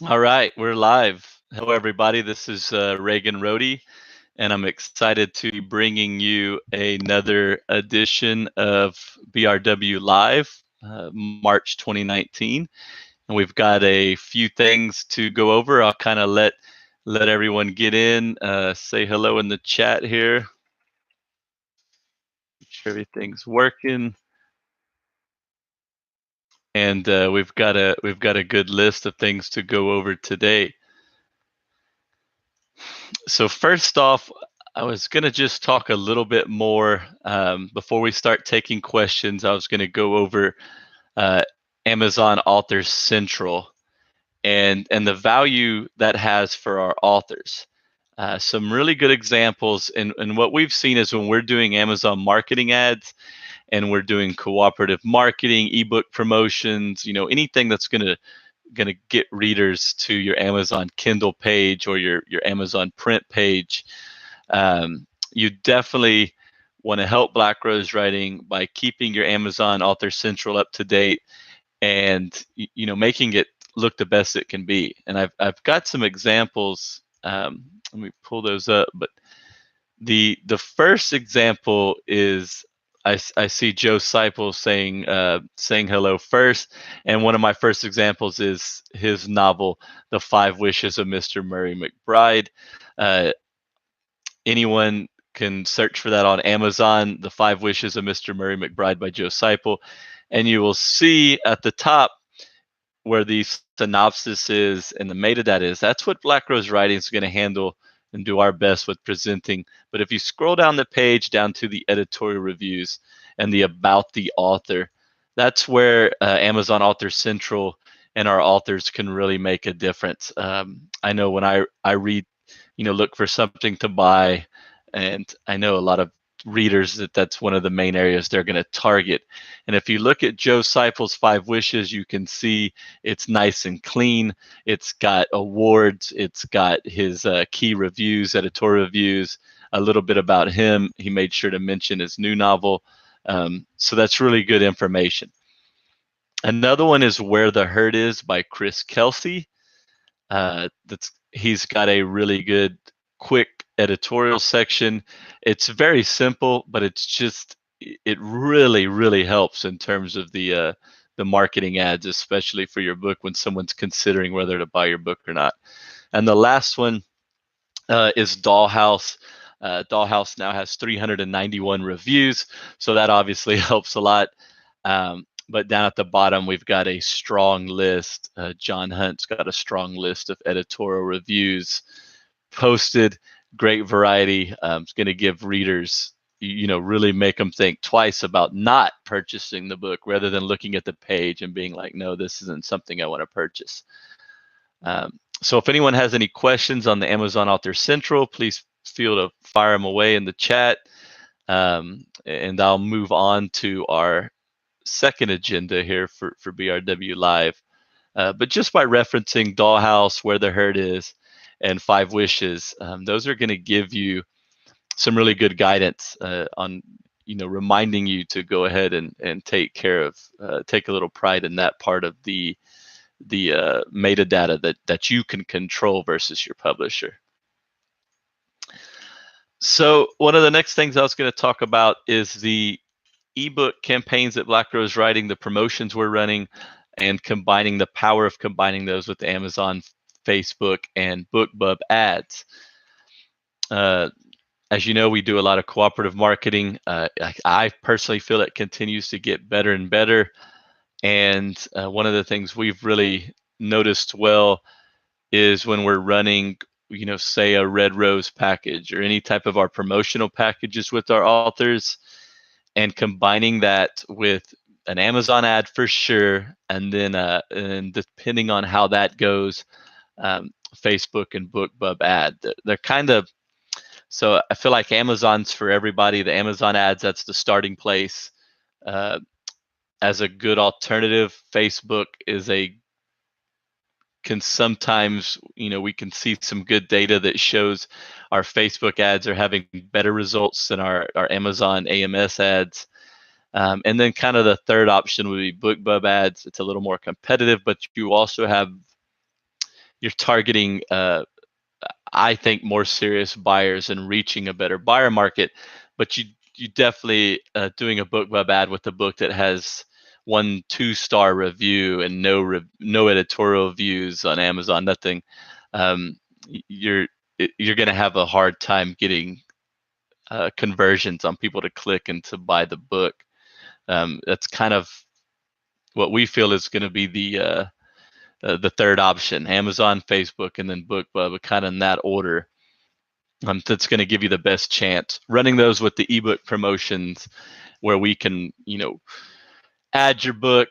All right, we're live. Hello, everybody. This is Reagan Rohde, and I'm excited to be bringing you another edition of BRW Live, March 2019. And we've got a few things to go over. I'll kind of let everyone get in, say hello in the chat here. Make sure everything's working, and we've got a good list of things to go over today. So first off, I was going to just talk a little bit more before we start taking questions. I was going to go over uh, Amazon Author Central and the value that has for our authors. Some really good examples, and what we've seen is when we're doing Amazon marketing ads and we're doing cooperative marketing, ebook promotions, anything that's going to get readers to your Amazon Kindle page or your Amazon print page. You definitely want to help Black Rose Writing by keeping your Amazon Author Central up to date and making it look the best it can be. And I've got some examples. Let me pull those up. But the first example is I see Joe Seipel saying hello first, and one of my first examples is his novel, The Five Wishes of Mr. Murray McBride. Uh, Anyone can search for that on Amazon, The Five Wishes of Mr. Murray McBride by Joe Seipel, and you will see at the top where the synopsis is and the metadata is. That's what Black Rose Writing is going to handle and do our best with presenting. But if you scroll down the page down to the editorial reviews and the about the author, that's where Amazon Author Central and our authors can really make a difference. I know when I read, look for something to buy, and I know a lot of readers that's one of the main areas they're going to target. And if you look at Joe Seipel's Five Wishes, you can see it's nice and clean. It's got awards. It's got his key reviews, editorial reviews, a little bit about him. He made sure to mention his new novel. So that's really good information. Another one is Where the Hurt Is by Chris Kelsey. He's got a really good, quick editorial section. It's very simple, but it really, really helps in terms of the marketing ads, especially for your book when someone's considering whether to buy your book or not. And the last one is Dollhouse. Dollhouse now has 391 reviews, so that obviously helps a lot. But down at the bottom, we've got a strong list. John Hunt's got a strong list of editorial reviews posted. Great variety. It's going to give readers, really make them think twice about not purchasing the book rather than looking at the page and being like, no, this isn't something I want to purchase. So if anyone has any questions on the Amazon Author Central, please feel to fire them away in the chat. And I'll move on to our second agenda here for BRW Live. But just by referencing Dollhouse, Where the Hurt Is, and Five Wishes, those are going to give you some really good guidance on, reminding you to go ahead and take a little pride in that part of the metadata that you can control versus your publisher. So one of the next things I was going to talk about is the ebook campaigns that Black Rose Writing, the promotions we're running, and the power of combining those with Amazon, Facebook, and BookBub ads. As you know, we do a lot of cooperative marketing. I personally feel it continues to get better and better. And one of the things we've really noticed well is when we're running, say a Red Rose package or any type of our promotional packages with our authors, and combining that with an Amazon ad for sure, and then and depending on how that goes, Facebook and BookBub ad. They're kind of, so I feel like Amazon's for everybody. The Amazon ads, that's the starting place. As a good alternative, Facebook can sometimes, we can see some good data that shows our Facebook ads are having better results than our Amazon AMS ads. And then kind of the third option would be BookBub ads. It's a little more competitive, but you also have you're targeting I think more serious buyers and reaching a better buyer market. But you definitely doing a BookBub ad with a book that has 1-2 star review and no editorial views on Amazon, nothing. Um, you're you're going to have a hard time getting conversions on people to click and to buy the book. That's kind of what we feel is going to be the third option: Amazon, Facebook, and then BookBub, kind of in that order. That's going to give you the best chance. Running those with the ebook promotions, where we can, add your book,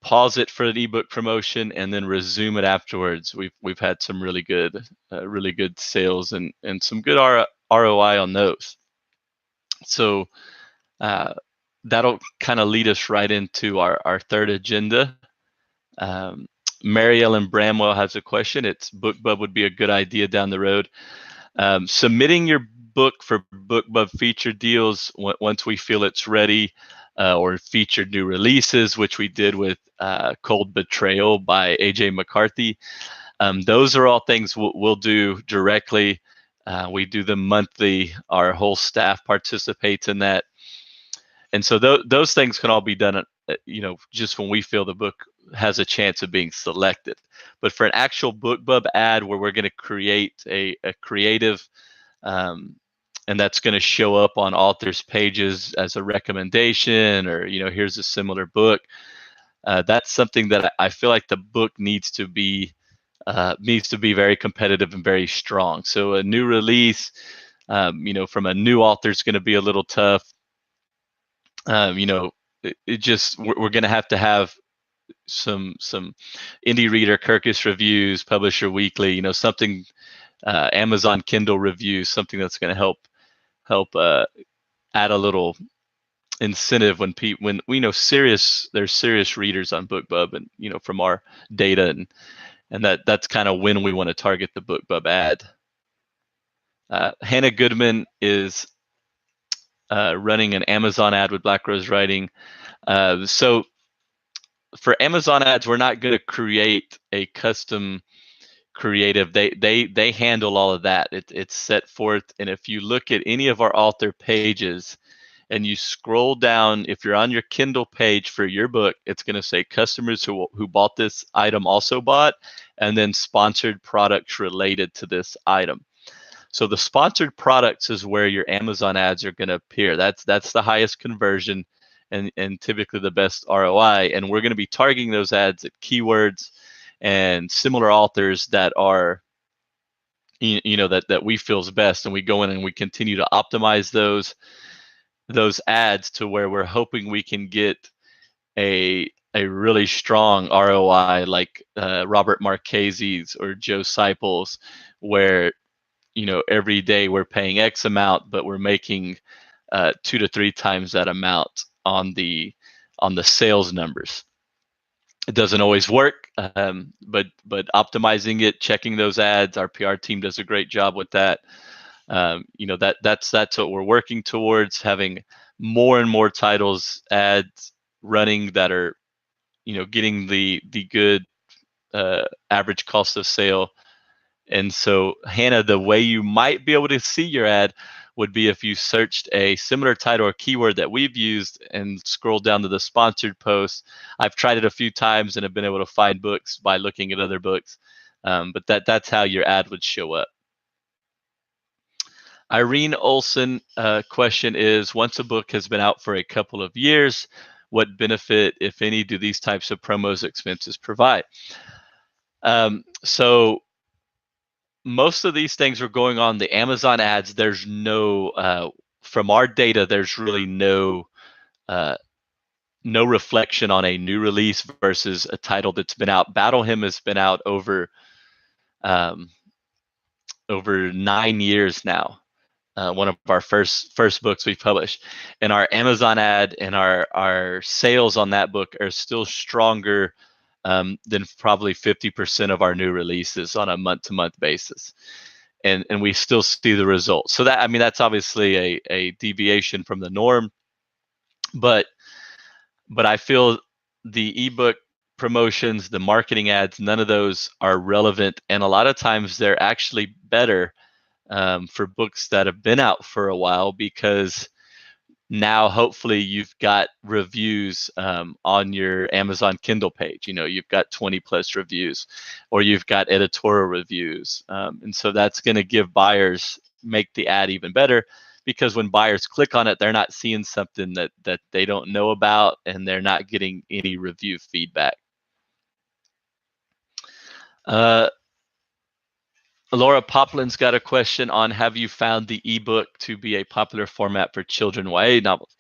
pause it for an ebook promotion, and then resume it afterwards. We've had some really good sales and some good ROI on those. So that'll kind of lead us right into our third agenda. Mary Ellen Bramwell has a question. It's BookBub would be a good idea down the road. Submitting your book for BookBub feature deals once we feel it's ready, or featured new releases, which we did with Cold Betrayal by AJ McCarthy. Those are all things we'll do directly. We do them monthly. Our whole staff participates in that. And so those things can all be done, just when we feel the book has a chance of being selected. But for an actual BookBub ad where we're going to create a creative, and that's going to show up on authors' pages as a recommendation, or here's a similar book. That's something that I feel like the book needs to be very competitive and very strong. So a new release, from a new author is going to be a little tough. We're going to have some indie reader Kirkus reviews, Publisher Weekly, something, Amazon Kindle reviews, something that's going to help add a little incentive when we know there's serious readers on BookBub, and from our data, and that's kind of when we want to target the BookBub ad. Hannah Goodman is running an Amazon ad with Black Rose Writing. So for Amazon ads, we're not going to create a custom creative. They handle all of that. It's set forth. And if you look at any of our author pages and you scroll down, if you're on your Kindle page for your book, it's going to say customers who bought this item also bought, and then sponsored products related to this item. So the sponsored products is where your Amazon ads are going to appear. That's the highest conversion and typically the best ROI. And we're going to be targeting those ads at keywords and similar authors that are, that we feel is best. And we go in and we continue to optimize those ads to where we're hoping we can get a really strong ROI, like Robert Marchese's or Joe Seipel's, where every day we're paying X amount, but we're making 2 to 3 times that amount on the sales numbers. It doesn't always work, but optimizing it, checking those ads, our PR team does a great job with that. That's what we're working towards, having more and more titles ads running that are getting the good average cost of sale. And so, Hannah, the way you might be able to see your ad would be if you searched a similar title or keyword that we've used and scroll down to the sponsored posts. I've tried it a few times and have been able to find books by looking at other books, but that's how your ad would show up. Irene Olson question is, once a book has been out for a couple of years, what benefit, if any, do these types of promos expenses provide? So most of these things are going on the Amazon ads. There's no, from our data, there's really no reflection on a new release versus a title that's been out. Battle Hymn has been out over 9 years now. One of our first books we published, and our Amazon ad and our sales on that book are still stronger than probably 50% of our new releases on a month-to-month basis, and we still see the results. So that's obviously a deviation from the norm, but I feel the ebook promotions, the marketing ads, none of those are relevant. And a lot of times they're actually better for books that have been out for a while, because now hopefully you've got reviews on your Amazon Kindle page. You've got 20 plus reviews, or you've got editorial reviews. And so that's going to give buyers, make the ad even better, because when buyers click on it, they're not seeing something that they don't know about, and they're not getting any review feedback. Uh, Laura Poplin's got a question on, have you found the ebook to be a popular format for children YA novels?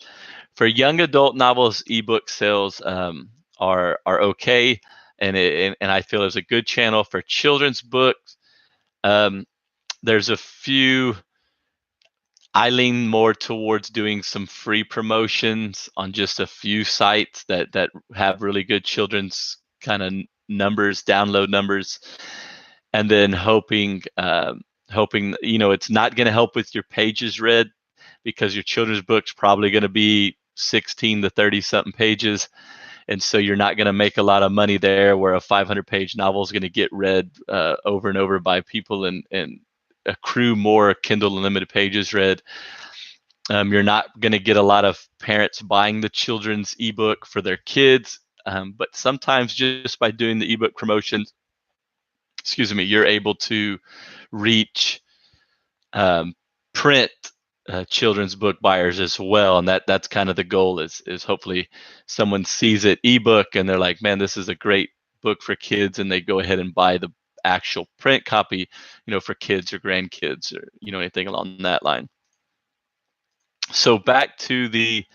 For young adult novels, ebook sales are okay, and I feel is a good channel. For children's books, there's a few. I lean more towards doing some free promotions on just a few sites that have really good children's kind of numbers, download numbers, and then hoping it's not going to help with your pages read, because your children's book's probably going to be 16 to 30 something pages, and so you're not going to make a lot of money there, where a 500-page novel is going to get read over and over by people and accrue more Kindle Unlimited pages read. You're not going to get a lot of parents buying the children's ebook for their kids, but sometimes just by doing the ebook promotions, you're able to reach print children's book buyers as well, and that's kind of the goal, is hopefully someone sees it ebook and they're like, man, this is a great book for kids, and they go ahead and buy the actual print copy, for kids or grandkids, or anything along that line. So back to the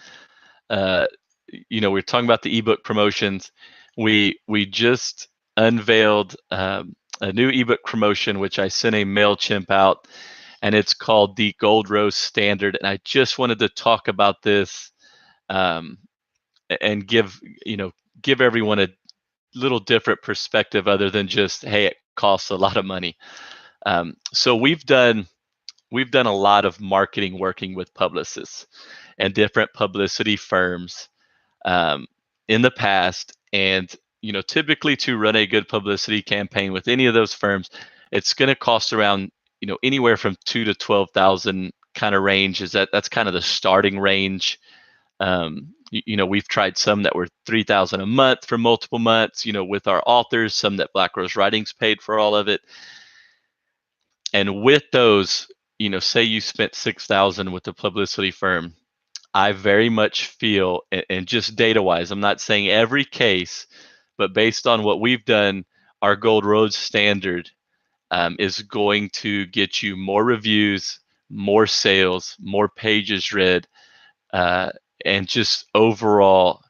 we're talking about the ebook promotions. We just unveiled a new ebook promotion, which I sent a MailChimp out, and it's called the Gold Rose Standard. And I just wanted to talk about this and give everyone a little different perspective, other than just, hey, it costs a lot of money. So we've done a lot of marketing, working with publicists and different publicity firms in the past. And typically, to run a good publicity campaign with any of those firms, it's going to cost around anywhere from $2,000 to $12,000 kind of range. That's kind of the starting range. We've tried some that were $3,000 a month for multiple months, with our authors, some that Black Rose Writings paid for all of it. And with those, say you spent $6,000 with the publicity firm, I very much feel, and just data-wise, I'm not saying every case, but based on what we've done, our Gold Rose Standard is going to get you more reviews, more sales, more pages read, and just overall,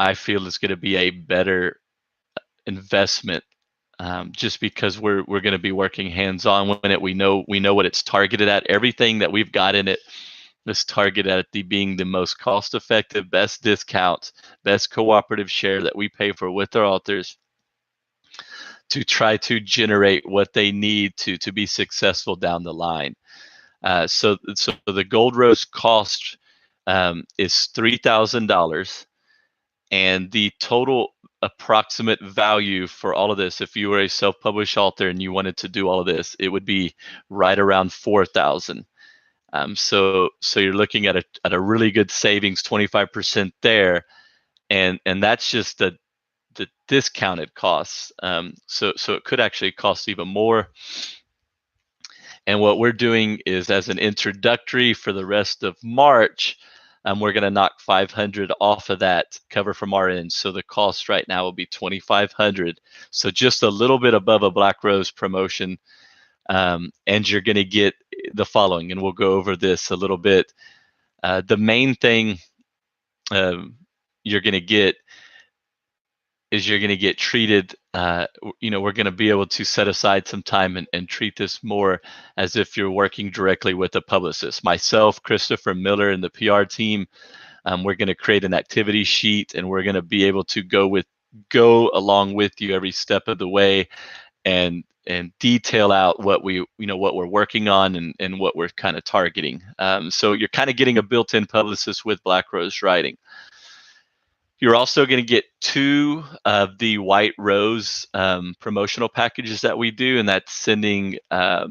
I feel it's going to be a better investment, just because we're going to be working hands-on with it. We know what it's targeted at. Everything that we've got in it is targeted at being the most cost-effective, best discounts, best cooperative share that we pay for with our authors, to try to generate what they need to be successful down the line. So the Gold Rose cost is $3,000, and the total approximate value for all of this, if you were a self-published author and you wanted to do all of this, it would be right around $4,000. So you're looking at a really good savings, 25% there, and that's just the discounted costs. So it could actually cost even more. And what we're doing is, as an introductory for the rest of March, we're going to knock $500 off of that cover from our end. So the cost right now will be $2,500. So just a little bit above a Black Rose promotion. And you're going to get the following, and we'll go over this a little bit. The main thing you're going to get is you're going to get treated, we're going to be able to set aside some time and treat this more as if you're working directly with a publicist. Myself, Christopher Miller, and the PR team, we're going to create an activity sheet, and we're going to be able to go along with you every step of the way, and detail out what we're working on and what we're kind of targeting. So you're kind of getting a built-in publicist with Black Rose Writing. You're also going to get 2 of the White Rose promotional packages that we do, and that's sending our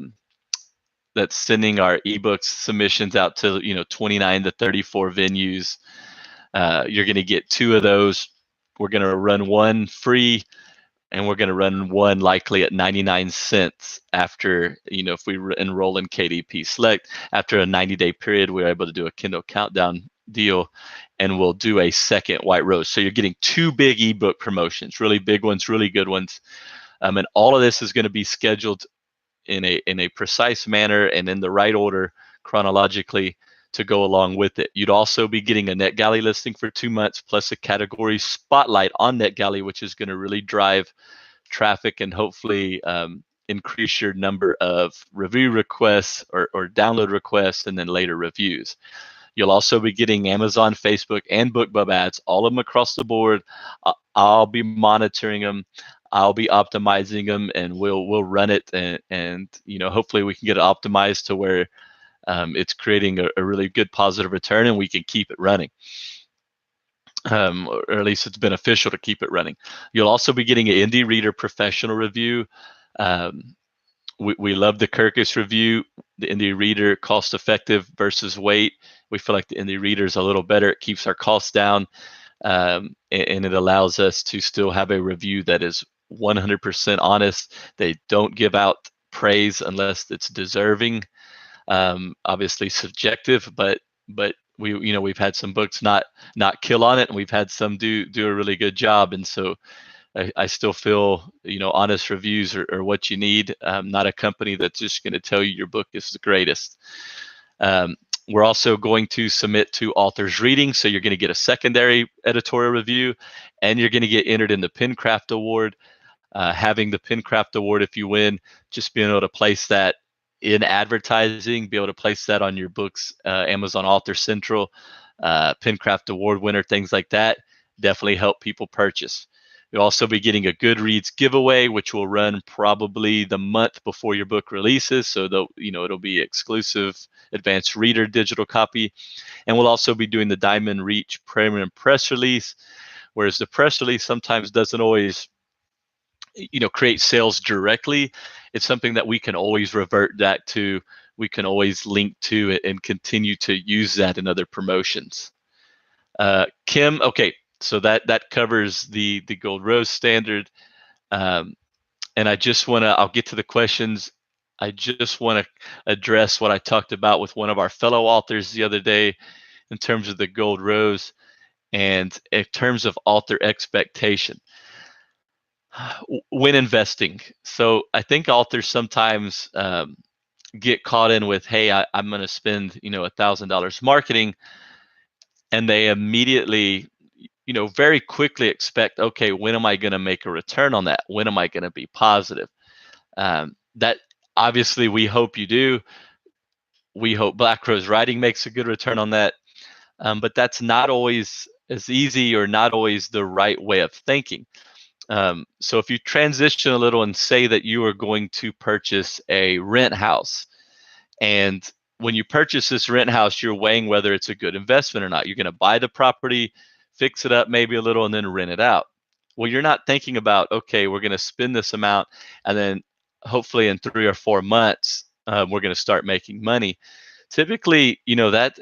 ebooks submissions out to 29 to 34 venues. You're going to get 2 of those. We're going to run one free, and we're going to run one likely at 99 cents after, if we enroll in KDP Select. After a 90-day period, we're able to do a Kindle Countdown deal, and we'll do a second White Rose. So you're getting 2 big ebook promotions, really big ones, really good ones. And all of this is going to be scheduled in a precise manner and in the right order chronologically to go along with it. You'd also be getting a NetGalley listing for 2 months plus a category spotlight on NetGalley, which is going to really drive traffic and hopefully increase your number of review requests or download requests and then later reviews. You'll also be getting Amazon, Facebook, and BookBub ads, all of them across the board. I'll be monitoring them. I'll be optimizing them, and we'll run it, and hopefully we can get it optimized to where it's creating a really good positive return, and we can keep it running. Or at least it's beneficial to keep it running. You'll also be getting an Indie Reader professional review. We love the Kirkus review, the Indie Reader cost effective versus weight. We feel like the Indie Reader is a little better. It keeps our costs down, and it allows us to still have a review that is 100% honest. They don't give out praise unless it's deserving. Obviously subjective, but we've had some books not kill on it, and we've had some do a really good job, and so I still feel honest reviews are what you need. Not a company that's just going to tell you your book is the greatest. We're also going to submit to authors reading, so you're going to get a secondary editorial review, and you're going to get entered in the Pencraft Award. Having the Pencraft Award, if you win, just being able to place that in advertising, be able to place that on your books, Amazon Author Central, Pencraft Award winner, things like that, definitely help people purchase. You'll also be getting a Goodreads giveaway, which will run probably the month before your book releases. So it'll be exclusive advanced reader digital copy. And we'll also be doing the Diamond Reach premium press release, whereas the press release sometimes doesn't always create sales directly. It's something that we can always revert back to. We can always link to it and continue to use that in other promotions. Kim, okay, so that covers the Gold Rose standard. And I'll get to the questions. I just want to address what I talked about with one of our fellow authors the other day in terms of the Gold Rose and in terms of author expectation when investing. So I think authors sometimes get caught in with, hey, I'm going to spend $1,000 marketing, and they immediately very quickly expect, okay, when am I going to make a return on that? When am I going to be positive? That obviously we hope you do. We hope Black Rose Writing makes a good return on that, but that's not always as easy or not always the right way of thinking. So if you transition a little and say that you are going to purchase a rent house, and when you purchase this rent house, you're weighing whether it's a good investment or not. You're going to buy the property, fix it up maybe a little, and then rent it out. Well, you're not thinking about, okay, we're going to spend this amount, and then hopefully in 3 or 4 months, we're going to start making money. Typically, that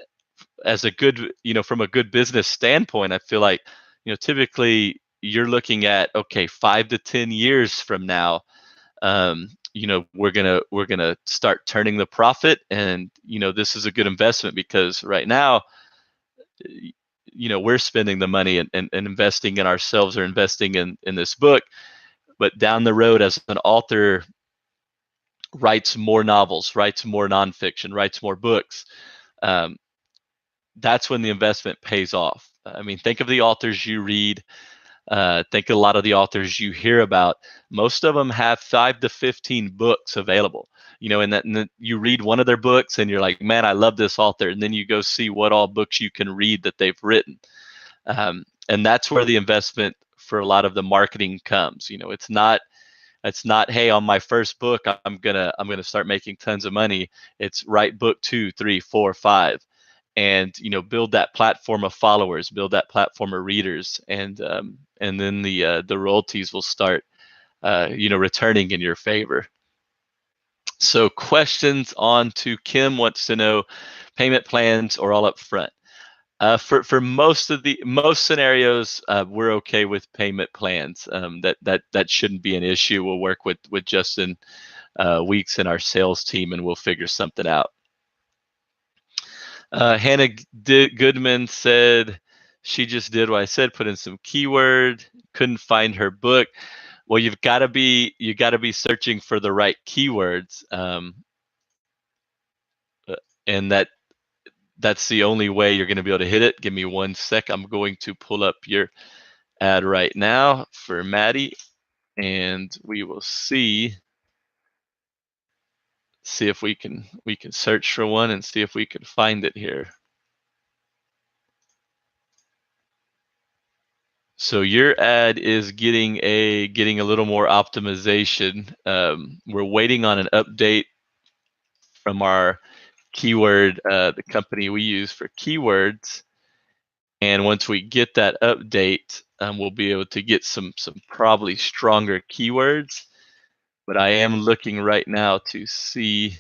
as a good, from a good business standpoint, I feel like, typically you're looking at, okay, 5 to 10 years from now, we're gonna start turning the profit, and this is a good investment because right now, we're spending the money and investing in ourselves or investing in this book, but down the road, as an author writes more novels, writes more nonfiction, writes more books, that's when the investment pays off. I mean, think of the authors you read. Think of a lot of the authors you hear about. Most of them have 5 to 15 books available. And you read one of their books and you're like, man, I love this author. And then you go see what all books you can read that they've written. And that's where the investment for a lot of the marketing comes. It's not, hey, on my first book, I'm gonna start making tons of money. It's write book 2, 3, 4, 5. and build that platform of followers, build that platform of readers, and then the royalties will start returning in your favor. So questions on to Kim wants to know payment plans or all up front. For most scenarios, we're okay with payment plans. That shouldn't be an issue. We'll work with Justin Weeks and our sales team, and we'll figure something out. Hannah Goodman said she just did what I said, put in some keyword, couldn't find her book. Well, you got to be searching for the right keywords, and that's the only way you're going to be able to hit it. Give me 1 sec. I'm going to pull up your ad right now for Maddie, and we will see if we can search for one and see if we can find it here. So your ad is getting a little more optimization. We're waiting on an update from our keyword, the company we use for keywords. And once we get that update, we'll be able to get some probably stronger keywords. But I am looking right now to see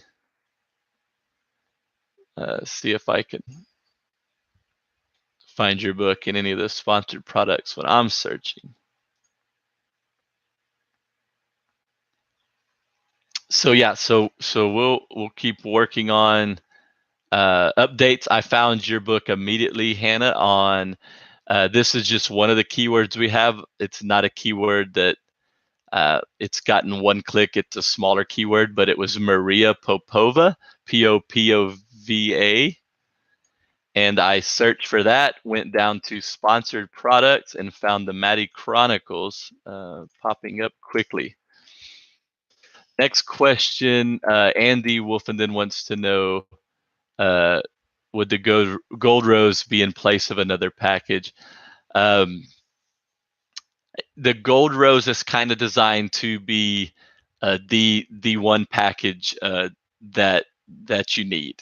if I can find your book in any of the sponsored products when I'm searching. So yeah, so we'll keep working on updates. I found your book immediately, Hannah, on this is just one of the keywords we have. It's not a keyword that it's gotten one click. It's a smaller keyword, but it was Maria Popova, Popova, and I searched for that, went down to sponsored products, and found the Maddie Chronicles popping up quickly. Next question, Andy Wolfenden wants to know, would the gold rose be in place of another package? The gold rose is kind of designed to be the one package that you need.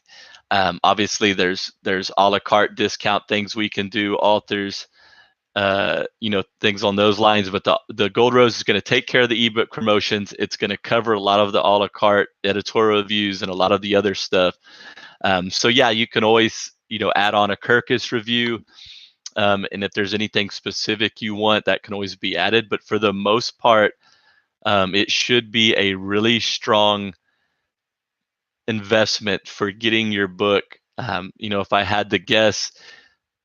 Obviously, there's a la carte discount things we can do, authors, things on those lines. But the gold rose is going to take care of the ebook promotions. It's going to cover a lot of the a la carte editorial reviews and a lot of the other stuff. So yeah, you can always add on a Kirkus review. And if there's anything specific you want, that can always be added. But for the most part, it should be a really strong investment for getting your book. If I had to guess,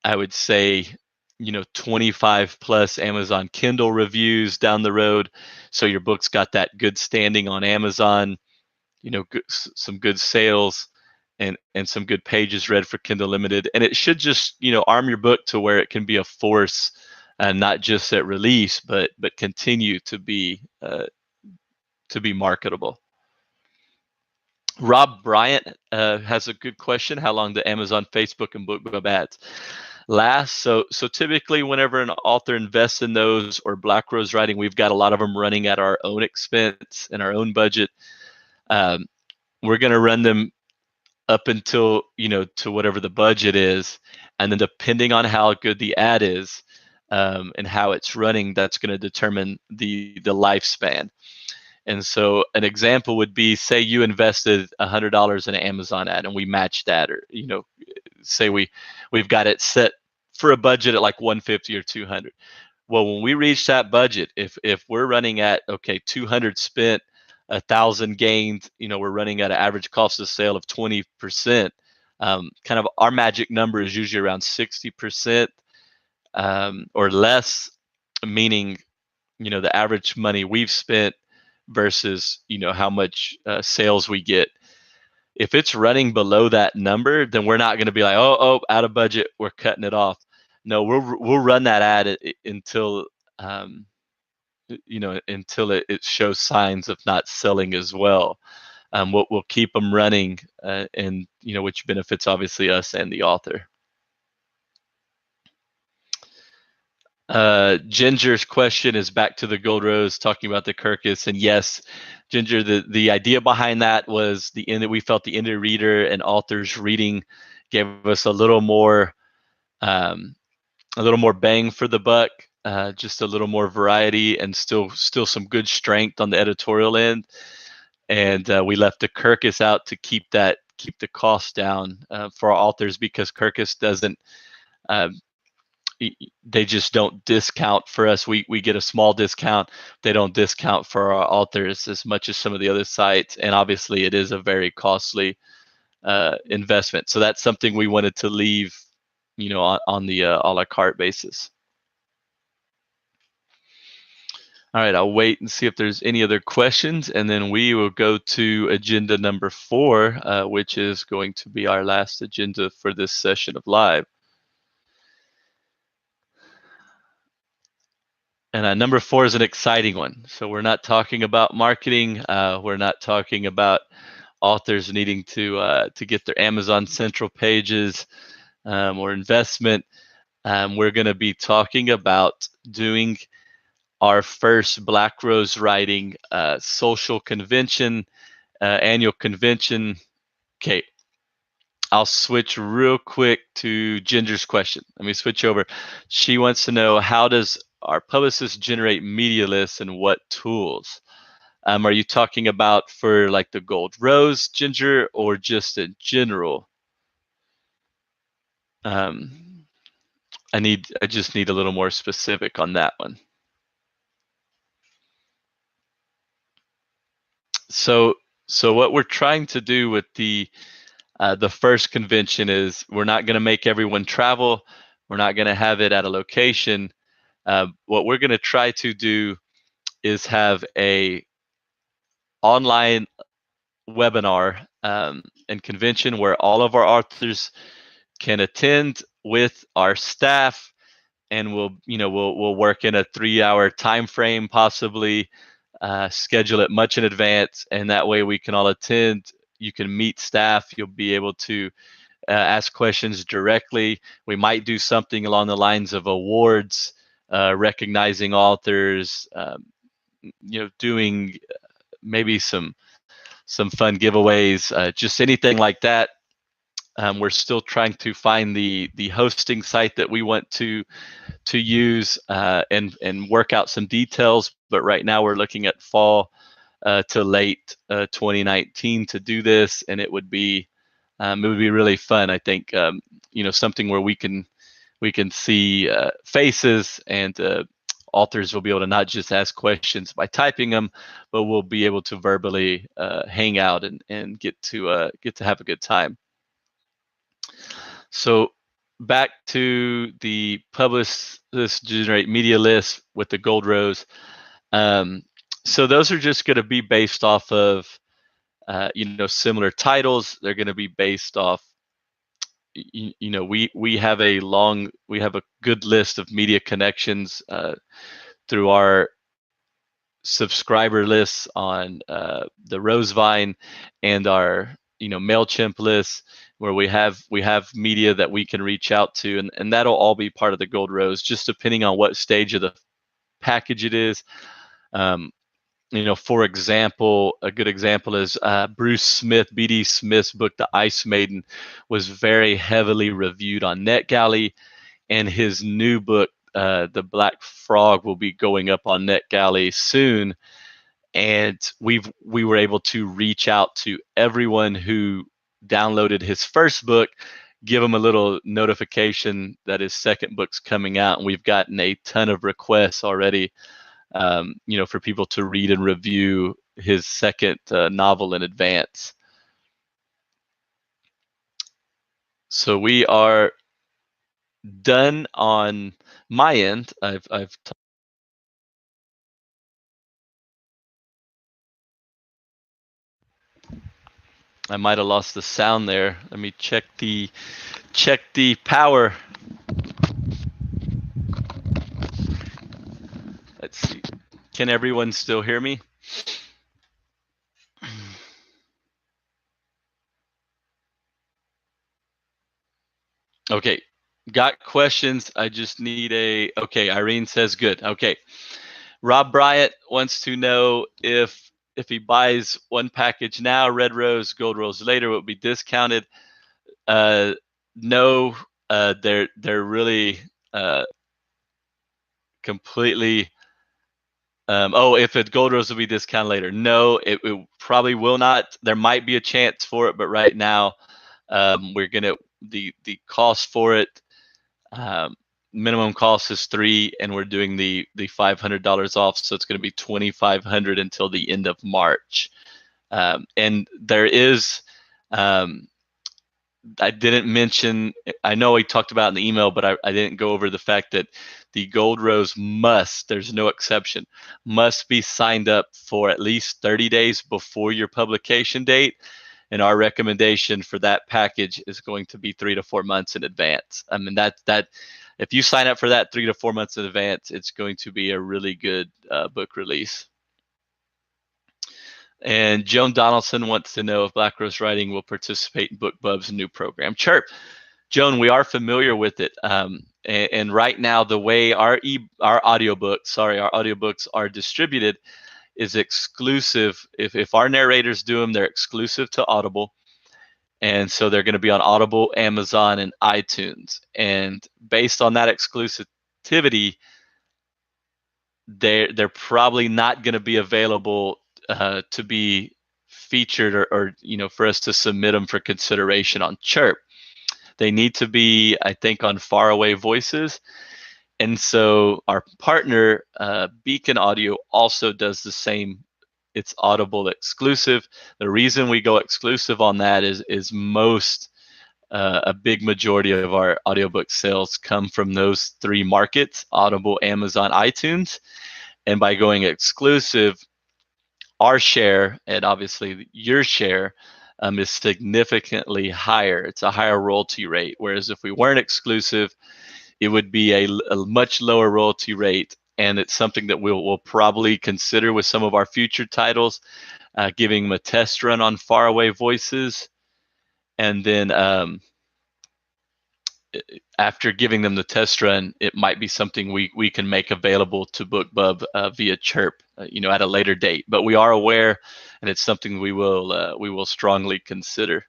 I would say, 25 plus Amazon Kindle reviews down the road. So your book's got that good standing on Amazon, some good sales, and some good pages read for Kindle Limited. And it should just, arm your book to where it can be a force, not just at release, but continue to be marketable. Rob Bryant has a good question. How long do Amazon, Facebook, and BookBub ads last? So typically, whenever an author invests in those, or Black Rose Writing, we've got a lot of them running at our own expense and our own budget. We're going to run them up until to whatever the budget is, and then depending on how good the ad is and how it's running, that's going to determine the lifespan. And so an example would be, say you invested $100 in an Amazon ad and we matched that, or say we've got it set for a budget at like 150 or 200. Well, when we reach that budget, if we're running at 200 spent, 1,000 gained, we're running at an average cost of sale of 20%. Kind of our magic number is usually around 60% or less, meaning the average money we've spent versus how much sales we get. If it's running below that number, then we're not going to be like, oh, out of budget, we're cutting it off. No, we'll run that ad until until it shows signs of not selling as well. We'll keep them running, and which benefits obviously us and the author. Ginger's question is back to the Gold Rose, talking about the Kirkus, and yes, Ginger, the idea behind that was we felt the indie reader and authors reading gave us um, a little more bang for the buck, just a little more variety, and still some good strength on the editorial end. And we left the Kirkus out to keep the cost down for our authors, because Kirkus doesn't. Um, they just don't discount for us. We get a small discount. They don't discount for our authors as much as some of the other sites, and obviously it is a very costly investment. So that's something we wanted to leave, on the a la carte basis. All right, I'll wait and see if there's any other questions, and then we will go to agenda number 4, which is going to be our last agenda for this session of live. And number 4 is an exciting one. So we're not talking about marketing. We're not talking about authors needing to get their Amazon Central pages or investment. We're going to be talking about doing our first Black Rose Writing social convention, annual convention. Okay, I'll switch real quick to Ginger's question. Let me switch over. She wants to know, how does our publicist generate media lists and what tools? Are you talking about for like the Gold Rose, Ginger, or just in general? I just need a little more specific on that one. So what we're trying to do with the first convention is, we're not going to make everyone travel. We're not going to have it at a location. What we're going to try to do is have a online webinar and convention where all of our authors can attend with our staff, and we'll work in a 3-hour time frame, possibly schedule it much in advance, and that way we can all attend. You can meet staff. You'll be able to ask questions directly. We might do something along the lines of awards, recognizing authors, doing maybe some fun giveaways, just anything like that. We're still trying to find the hosting site that we want to use and work out some details. But right now we're looking at fall to late 2019 to do this, and it would be really fun. I think something where we can see faces, and authors will be able to not just ask questions by typing them, but we'll be able to verbally hang out and get to have a good time. So back to the publish this generate media list with the Gold Rose. So those are just going to be based off of similar titles. They're going to be based off, we have a good list of media connections through our subscriber lists on the Rosevine and our MailChimp lists, where we have media that we can reach out to, and that'll all be part of the Gold Rose, just depending on what stage of the package it is. For example, a good example is Bruce Smith, B.D. Smith's book, The Ice Maiden, was very heavily reviewed on NetGalley, and his new book, The Black Frog, will be going up on NetGalley soon. And we were able to reach out to everyone who downloaded his first book, give him a little notification that his second book's coming out, and we've gotten a ton of requests already, for people to read and review his second novel in advance. So we are done on my end. I might have lost the sound there. Let me check the power. Let's see. Can everyone still hear me? Okay, got questions. I just need okay, Irene says good. Okay. Rob Bryant wants to know if he buys one package now, Red Rose, Gold Rose later, will be discounted. No, they're really completely. If a gold rose will be discounted later. No, it probably will not. There might be a chance for it, but right now, we're gonna the cost for it. Um, Minimum cost is 3, and we're doing the $500 off, so it's going to be 2,500 until the end of March. And there is, um, I didn't mention, I know we talked about in the email, but I didn't go over the fact that the Gold Rose must, there's no exception, must be signed up for at least 30 days before your publication date. And our recommendation for that package is going to be 3 to 4 months in advance. I mean, that if you sign up for that 3 to 4 months in advance, it's going to be a really good book release. And Joan Donaldson wants to know if Black Rose Writing will participate in BookBub's new program. Chirp. Joan, we are familiar with it. And right now, the way our audiobooks are distributed is exclusive. If our narrators do them, they're exclusive to Audible. And so they're going to be on Audible, Amazon, and iTunes. And based on that exclusivity, they're probably not going to be available to be featured or for us to submit them for consideration on Chirp. They need to be, I think, on Faraway Voices. And so our partner, Beacon Audio, also does the same. It's Audible exclusive. The reason we go exclusive on that is most, a big majority of our audiobook sales come from those 3 markets: Audible, Amazon, iTunes. And by going exclusive, our share, and obviously your share, is significantly higher. It's a higher royalty rate. Whereas if we weren't exclusive, it would be a much lower royalty rate. And it's something that we'll probably consider with some of our future titles, giving them a test run on Faraway Voices. And then after giving them the test run, it might be something we can make available to BookBub via Chirp, at a later date. But we are aware, and it's something we will strongly consider.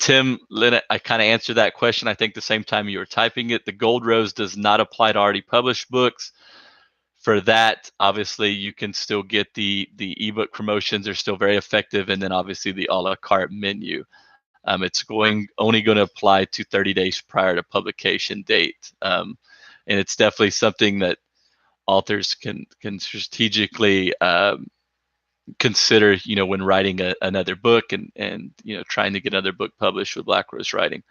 Tim, Lynn, I kind of answered that question, I think, the same time you were typing it. The Gold Rose does not apply to already published books. For that, obviously, you can still get the ebook promotions are still very effective, and then obviously the a la carte menu. It's only going to apply to 30 days prior to publication date. And it's definitely something that authors can strategically consider, when writing another book and trying to get another book published with Black Rose Writing.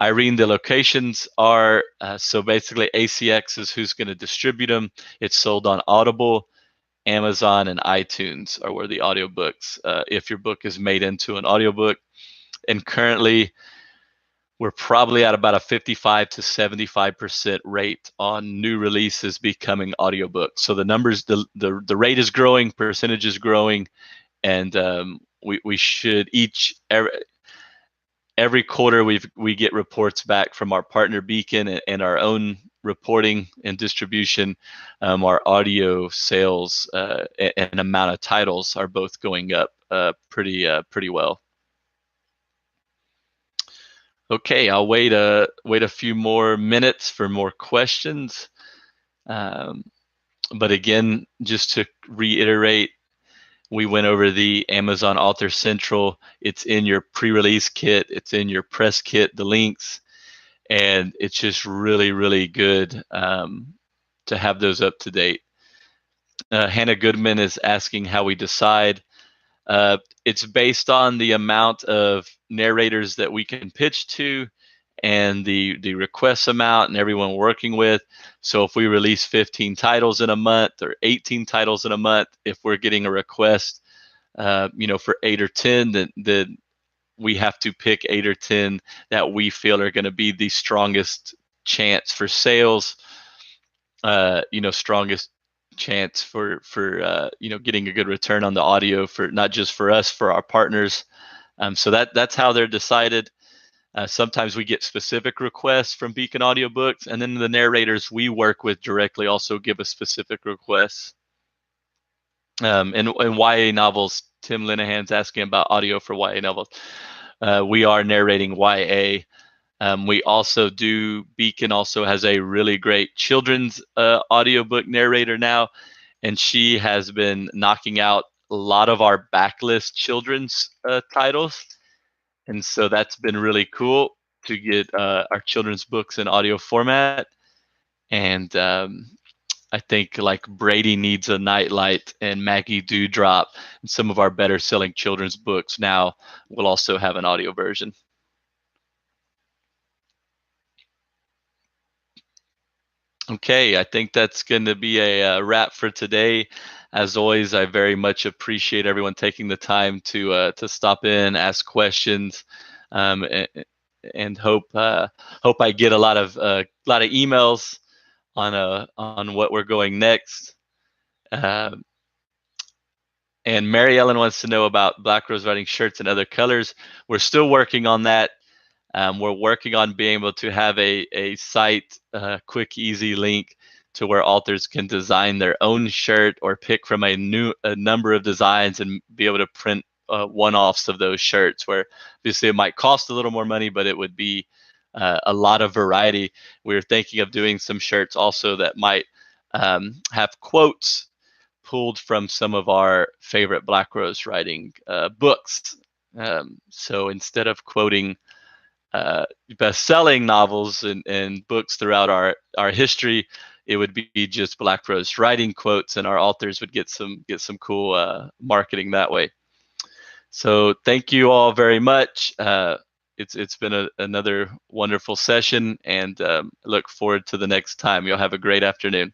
Irene, the locations are, so basically ACX is who's going to distribute them. It's sold on Audible, Amazon, and iTunes are where the audiobooks, if your book is made into an audiobook. And currently, we're probably at about a 55 to 75% rate on new releases becoming audiobooks. So the numbers, the rate is growing, percentage is growing, and we should every quarter we get reports back from our partner Beacon and our own reporting and distribution. Our audio sales and amount of titles are both going up pretty well. Okay, I'll wait a few more minutes for more questions. But again, just to reiterate, we went over the Amazon Author Central. It's in your pre-release kit. It's in your press kit, the links. And it's just really, really good to have those up to date. Hannah Goodman is asking how we decide. It's based on the amount of narrators that we can pitch to and the request amount and everyone working with. So if we release 15 titles in a month or 18 titles in a month, if we're getting a request, for 8 or 10, then we have to pick 8 or 10 that we feel are going to be the strongest chance for sales, strongest chance for getting a good return on the audio, for not just for us, for our partners. So that's how they're decided. Sometimes we get specific requests from Beacon Audiobooks, and then the narrators we work with directly also give us specific requests. And YA novels, Tim Linehan's asking about audio for YA novels. we are narrating YA. We also do, Beacon also has a really great children's audiobook narrator now, and she has been knocking out a lot of our backlist children's titles. And so that's been really cool to get our children's books in audio format. And I think like Brady Needs a Nightlight and Maggie Dewdrop and some of our better selling children's books now will also have an audio version. Okay, I think that's going to be a wrap for today. As always, I very much appreciate everyone taking the time to stop in, ask questions, and, hope I get a lot of emails on what we're going next. And Mary Ellen wants to know about Black Rose writing shirts in other colors. We're still working on that. We're working on being able to have a site, quick, easy link to where authors can design their own shirt or pick from a number of designs and be able to print one-offs of those shirts, where obviously it might cost a little more money, but it would be a lot of variety. We're thinking of doing some shirts also that might have quotes pulled from some of our favorite Black Rose writing books. So instead of quoting best-selling novels and books throughout our history, it would be just Black Rose writing quotes, and our authors would get some cool marketing that way. So thank you all very much. It's been another wonderful session, and look forward to the next time. You'll have a great afternoon.